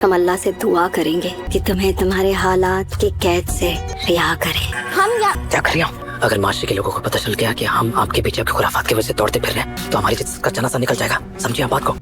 हम अल्लाह से दुआ करेंगे कि तुम्हें तुम्हारे हालात के कैद से रिहा करे। हम क्या कर रही हो? अगर माशरे के लोगों को पता चल गया कि हम आपके पीछे आपके खुराफात की वजह से दौड़ते फिर रहे हैं तो हमारी जिस्म का जनासा निकल जाएगा। समझिए आप बात को।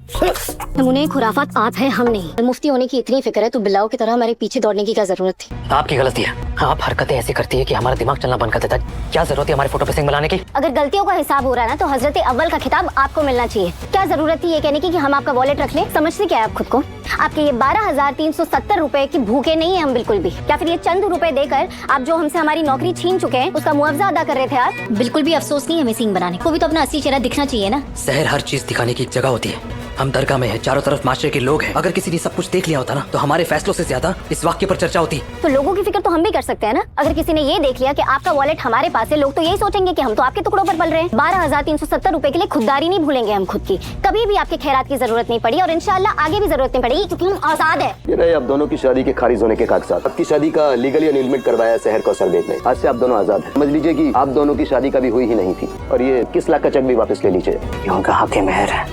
नमूने खुराफात आप है, हम नहीं। मुफ्ती होने की इतनी फिक्र है तो बिल्लाओं की तरह हमारे पीछे दौड़ने की क्या जरूरत थी? आपकी गलती है। आप हरकतें ऐसी करती है कि हमारा दिमाग चलना बंद कर देता है। क्या जरूरत है हमारे फोटो पे सिंग मिलाने की? अगर गलतियों का हिसाब हो रहा है ना तो हजरत अव्वल का खिताब आपको मिलना चाहिए। क्या जरूरत थी ये कहने की कि हम आपका वॉलेट रख लें? समझते क्या है आप खुद को? आपके ये 12,370 रुपए की भूखे नहीं है हम बिल्कुल भी। या फिर ये चंद रुपए देकर आप जो हमसे हमारी नौकरी छीन चुके हैं उसका मुआवजा अदा कर रहे थे आप? बिल्कुल भी अफसोस नहीं हमें सींग बनाने को, भी तो अपना असली चेहरा दिखना चाहिए ना। शहर हर चीज दिखाने की एक जगह होती है। हम दरगाह में है, चारों तरफ माशरे के लोग हैं। अगर किसी ने सब कुछ देख लिया होता ना तो हमारे फैसलों से ज्यादा इस वाक्य पर चर्चा होती। तो लोगों की फिक्र तो हम भी कर सकते हैं ना। अगर किसी ने ये देख लिया कि आपका वॉलेट हमारे पास है, लोग तो यही सोचेंगे कि हम तो आपके टुकड़ों पर पल रहे हैं। 12,370 रुपए के लिए खुददारी नहीं भूलेंगे हम खुद की। कभी भी आपके खैरात की जरूरत नहीं पड़ी और इंशाल्लाह आगे भी जरूरत नहीं पड़ेगी क्योंकि हम आजाद है। ये रहे आप दोनों की शादी के खारिज होने के कागजात। आपकी शादी का लीगली अनिलमेंट करवाया शहर कौसर बेग ने। आज से आप दोनों आजाद हैं। समझ लीजिए कि आप दोनों की शादी कभी हुई ही नहीं थी और ये 21 लाख का चेक भी वापस ले लीजिए। उनका हक मेहर है।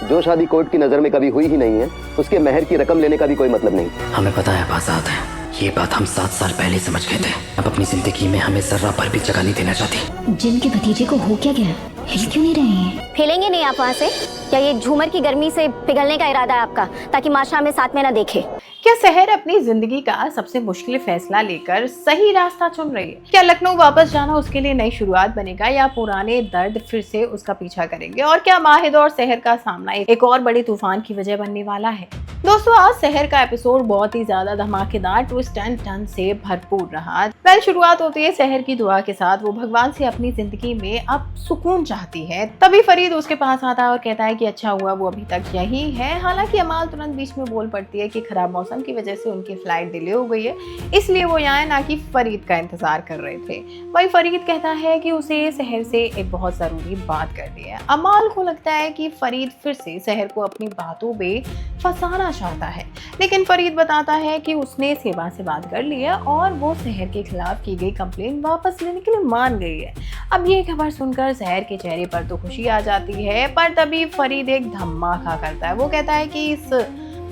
जो शादी कोर्ट की नजर में कभी हुई ही नहीं है उसके मेहर की रकम लेने का भी कोई मतलब नहीं। हमें पता है आप आजाद हैं। ये बात हम 7 साल पहले समझ गए थे। अब अपनी जिंदगी में हमें जर्रा पर भी जगह नहीं देना चाहती। जिनके भतीजे को हो क्या गया? हिल क्यों नहीं रहे हैं? हिलेंगे नहीं आप वहाँ से? क्या ये झूमर की गर्मी से पिघलने का इरादा है आपका ताकि माशरा में साथ में ना देखे? क्या शहर अपनी जिंदगी का सबसे मुश्किल फैसला लेकर सही रास्ता चुन रही है? क्या लखनऊ वापस जाना उसके लिए नई शुरुआत बनेगा या पुराने दर्द फिर से उसका पीछा करेंगे? और क्या माहिद और शहर का सामना एक और बड़ी तूफान की वजह बनने वाला है? दोस्तों, आज शहर का एपिसोड बहुत ही ज्यादा धमाकेदार ट्विस्ट एंड टर्न से भरपूर रहा। पहले शुरुआत होती है शहर की दुआ के साथ। वो भगवान से अपनी जिंदगी में अब सुकून चाहती है। तभी फरीद उसके पास आता है और कहता है कि अच्छा हुआ वो अभी तक यही है। हालांकि अमाल तुरंत बीच में बोल पड़ती है कि खराब मौसम की वजह से उनकी फ्लाइट डिले हो गई है, इसलिए वो यहाँ ना कि फरीद का इंतजार कर रहे थे। वही फरीद कहता है कि उसे शहर से एक बहुत जरूरी बात करनी है। अमाल को लगता है कि फरीद फिर से शहर को अपनी बातों में फंसाना चाहता है, लेकिन फरीद बताता है कि उसने सेवा से बात कर ली है और वो शहर के खिलाफ की गई कंप्लेंट वापस लेने के लिए मान गई है। अब ये खबर सुनकर शहर के चेहरे पर तो खुशी आ जाती है, पर तभी फरीद एक धमाका करता है। वो कहता है कि इस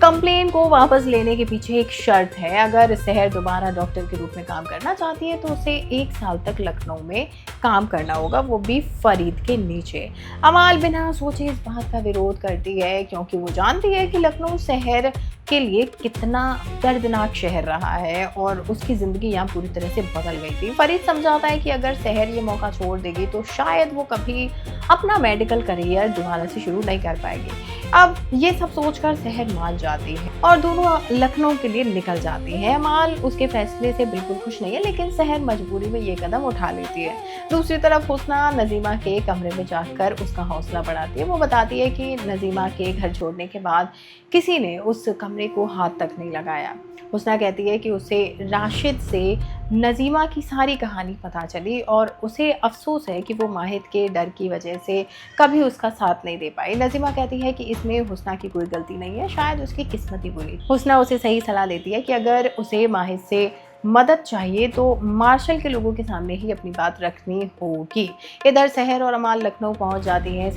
कंप्लेन को वापस लेने के पीछे एक शर्त है। अगर शहर दोबारा डॉक्टर के रूप में काम करना चाहती है तो उसे 1 साल तक लखनऊ में काम करना होगा, वो भी फरीद के नीचे। अमाल बिना सोचे इस बात का विरोध करती है क्योंकि वो जानती है कि लखनऊ शहर के लिए कितना दर्दनाक शहर रहा है और उसकी ज़िंदगी यहाँ पूरी तरह से बदल गई थी। फरीद समझाता है कि अगर शहर ये मौका छोड़ देगी तो शायद वो कभी अपना मेडिकल करियर दोबारा से शुरू नहीं कर पाएगी। अब ये सब सोचकर शहर मान जाती है और दोनों लखनऊ के लिए निकल जाती है। अमाल उसके फैसले से बिल्कुल खुश नहीं है, लेकिन शहर मजबूरी में ये कदम उठा लेती है। दूसरी तरफ हुस्ना नजीमा के कमरे में जाकर उसका हौसला बढ़ाती है। वो बताती है कि नजीमा के घर छोड़ने के बाद किसी ने उस कमरे को हाथ तक नहीं लगाया। हुस्ना कहती है कि उसे राशिद से नजीमा की सारी कहानी पता चली और उसे अफसोस है कि वो माहिद के डर की वजह से कभी उसका साथ नहीं दे पाई। नजीमा कहती है कि इसमें हुस्ना की कोई गलती नहीं है, शायद उसकी किस्मत ही बुरी। हुस्ना उसे सही सलाह देती है कि अगर उसे माहिद से मदद चाहिए तो मार्शल के लोगों के सामने ही अपनी बात रखनी होगी। इधर शहर और अमाल लखनऊ पहुंच जाती हैं।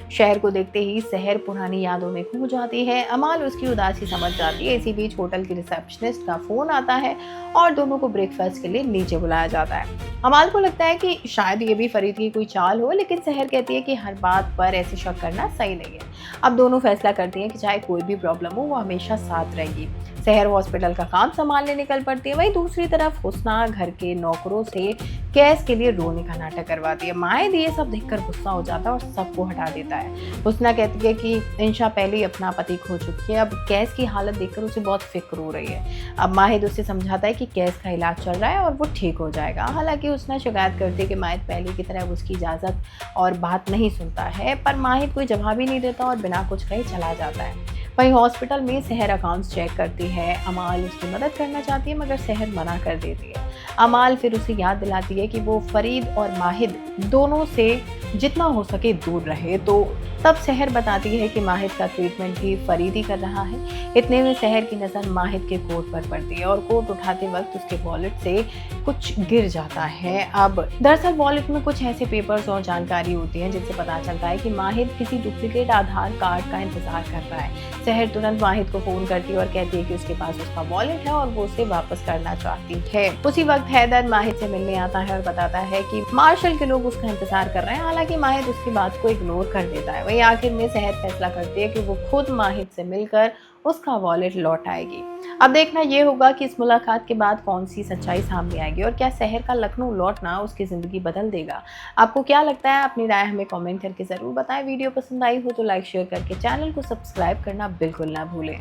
शहर को देखते ही शहर पुरानी यादों में खो जाती है। अमाल उसकी उदासी समझ जाती है। इसी बीच होटल की रिसेप्शनिस्ट का फोन आता है और दोनों को ब्रेकफास्ट के लिए नीचे बुलाया जाता है। अमाल को लगता है कि शायद ये भी फरीद की कोई चाल हो, लेकिन शहर कहती है कि हर बात पर ऐसे शक करना सही नहीं है। अब दोनों फैसला करती हैं कि चाहे कोई भी प्रॉब्लम हो वो हमेशा साथ रहेगी। शहर हॉस्पिटल का काम संभालने निकल पड़ती है। वहीं दूसरी तरफ हुस्ना घर के नौकरों से कैश के लिए रोने का नाटक करवाती है। माहिद ये सब देखकर गुस्सा हो जाता है और सबको हटा देता है। हुस्ना कहती है कि इंशा पहले ही अपना पति खो चुकी है, अब कैश की हालत देखकर उसे बहुत फिक्र हो रही है। अब माहिद उससे समझाता है कि कैश का इलाज चल रहा है और वो ठीक हो जाएगा। हालांकि हुस्ना शिकायत करती है कि माहिद पहले की तरह उसकी इजाज़त और बात नहीं सुनता है, पर माहिद कोई जवाब ही नहीं देता और बिना कुछ कहे चला जाता है। वहीं हॉस्पिटल में शहर अकाउंट्स चेक करती है। अमाल उसकी मदद करना चाहती है मगर शहर मना कर देती है। अमाल फिर उसे याद दिलाती है कि वो फरीद और माहिद दोनों से जितना हो सके दूर रहे। तो तब सहर बताती है कि माहिद का ट्रीटमेंट भी फरीद ही कर रहा है। इतने में सहर की नज़र माहिद के कोट पर पड़ती है और कोट उठाते वक्त उसके वॉलेट से कुछ गिर जाता है। अब दरअसल वॉलेट में कुछ ऐसे पेपर्स और जानकारी होती है जिनसे पता चलता है कि माहिद किसी डुप्लीकेट आधार कार्ड का इंतजार कर रहा है। सहर तुरंत माहिद को फोन करती है और कहती है कि उसके पास उसका वॉलेट है और वो उसे वापस करना चाहती है। उसी वक्त हैदर माहिद से मिलने आता है और बताता है कि मार्शल के लोग उसका इंतजार कर रहे हैं। हालांकि माहिद उसकी बात को इग्नोर कर देता है। वहीं आखिर में सहर फैसला करती है कि वो खुद माहिद से मिलकर उसका वॉलेट लौट आएगी। अब देखना ये होगा कि इस मुलाकात के बाद कौन सी सच्चाई सामने आएगी और क्या सहर का लखनऊ लौटना उसकी जिंदगी बदल देगा। आपको क्या लगता है? अपनी राय हमें कमेंट करके जरूर बताएं। वीडियो पसंद आई हो तो लाइक शेयर करके चैनल को सब्सक्राइब करना बिल्कुल ना भूलें।